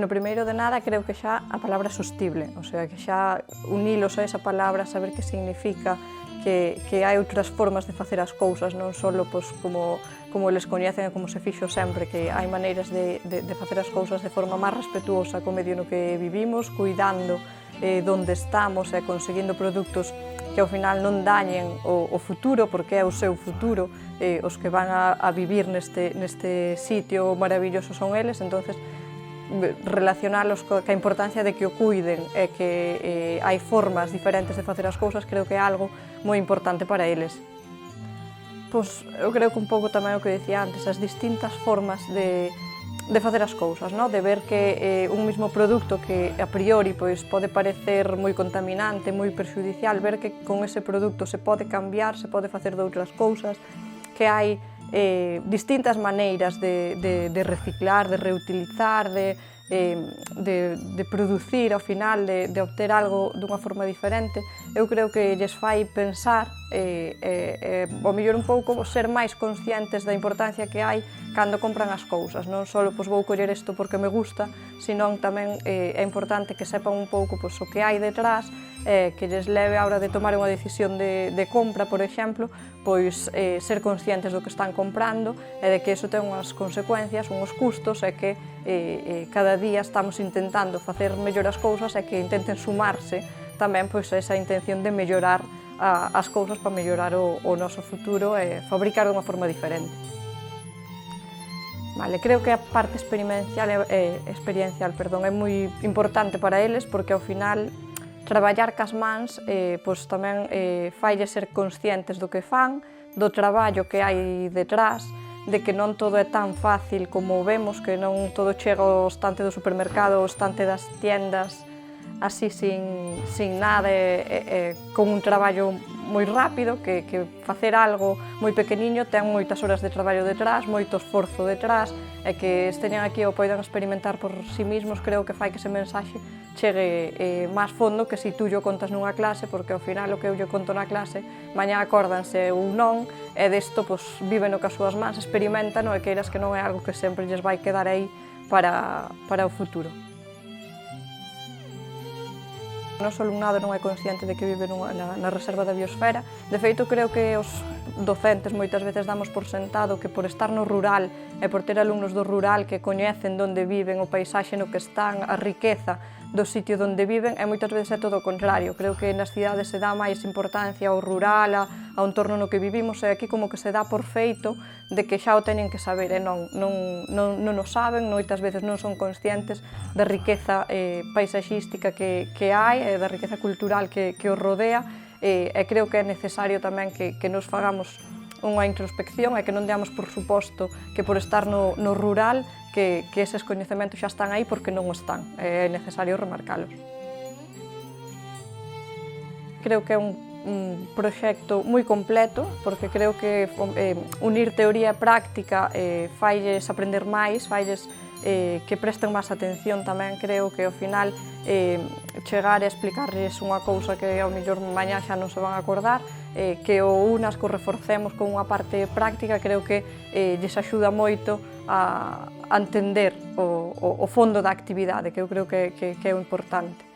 primeiro de nada, creo que xa a palabra sostible, o sea, que xa unilos a esa palabra, saber que significa que hai outras formas de facer as cousas, non só como eles coñecen e como se fixo sempre, que hai maneiras de facer as cousas de forma máis respetuosa co medio no que vivimos, cuidando donde estamos e conseguindo produtos que ao final non dañen o futuro, porque é o seu futuro, os que van a vivir neste sitio maravilloso son eles, entonces relacionalos coa importancia de que o cuiden e que hai formas diferentes de facer as cousas, creo que é algo moi importante para eles. Pois eu creo que un pouco tamén o que dicía antes, as distintas formas de facer as cousas, de ver que un mismo produto que a priori pode parecer moi contaminante, moi perxudicial, ver que con ese produto se pode cambiar, se pode facer de outras cousas, que hai distintas maneiras de reciclar, de reutilizar, de producir ao final, de obter algo dunha forma diferente. Eu creo que lles fai pensar, ao mellor un pouco, ser máis conscientes da importancia que hai cando compran as cousas. Non só vou coller isto porque me gusta, senón tamén é importante que sepan un pouco o que hai detrás, que lles leve a hora de tomar unha decisión de compra, por exemplo, ser conscientes do que están comprando e de que iso ten unhas consecuencias, uns custos, e que cada día estamos intentando facer mellor as cousas e que intenten sumarse tamén a esa intención de mellorar as cousas para mellorar o noso futuro e fabricar de unha forma diferente. Creo que a parte experiencial é moi importante para eles, porque ao final traballar cas mans tamén faille ser conscientes do que fan, do traballo que hai detrás, de que non todo é tan fácil como vemos, que non todo chega ao estante do supermercado, ao estante das tiendas, así sin nada, con un traballo moi rápido, que facer algo moi pequeniño ten moitas horas de traballo detrás, moito esforzo detrás, e que esteñan aquí ou poidan experimentar por si mesmos, creo que fai que ese mensaxe chegue máis fondo que se tú llo contas nunha clase, porque ao final o que eu lle conto na clase, mañá acórdanse ou non, e desto viven o cas súas mans, experimentan, e queiras que non é algo que sempre lles vai quedar aí para o futuro. O noso alumnado non é consciente de que vive na reserva da biosfera. De feito, creo que os docentes moitas veces damos por sentado que por estar no rural e por ter alumnos do rural que coñecen onde viven, o paisaxe no que están, a riqueza do sitio onde viven, e moitas veces é todo o contrario. Creo que nas cidades se dá máis importancia ao rural, ao entorno no que vivimos, e aquí como que se dá por feito de que xa o teñen que saber, e non o saben, moitas veces non son conscientes da riqueza paisaxística que hai, e da riqueza cultural que os rodea, e creo que é necesario tamén que nos fagamos unha introspección e que non deamos por suposto que por estar no rural que eses coñecementos xa están aí, porque non o están, é necesario remarcalos. Creo que é un proxecto moi completo, porque creo que unir teoría e práctica failles aprender máis, failles que presten máis atención tamén. Creo que ao final chegar e explicarles unha cousa que ao mellor mañá xa non se van a acordar, que o unas que o reforcemos con unha parte práctica, creo que lles axuda moito a entender o fondo da actividade, que eu creo que é o importante.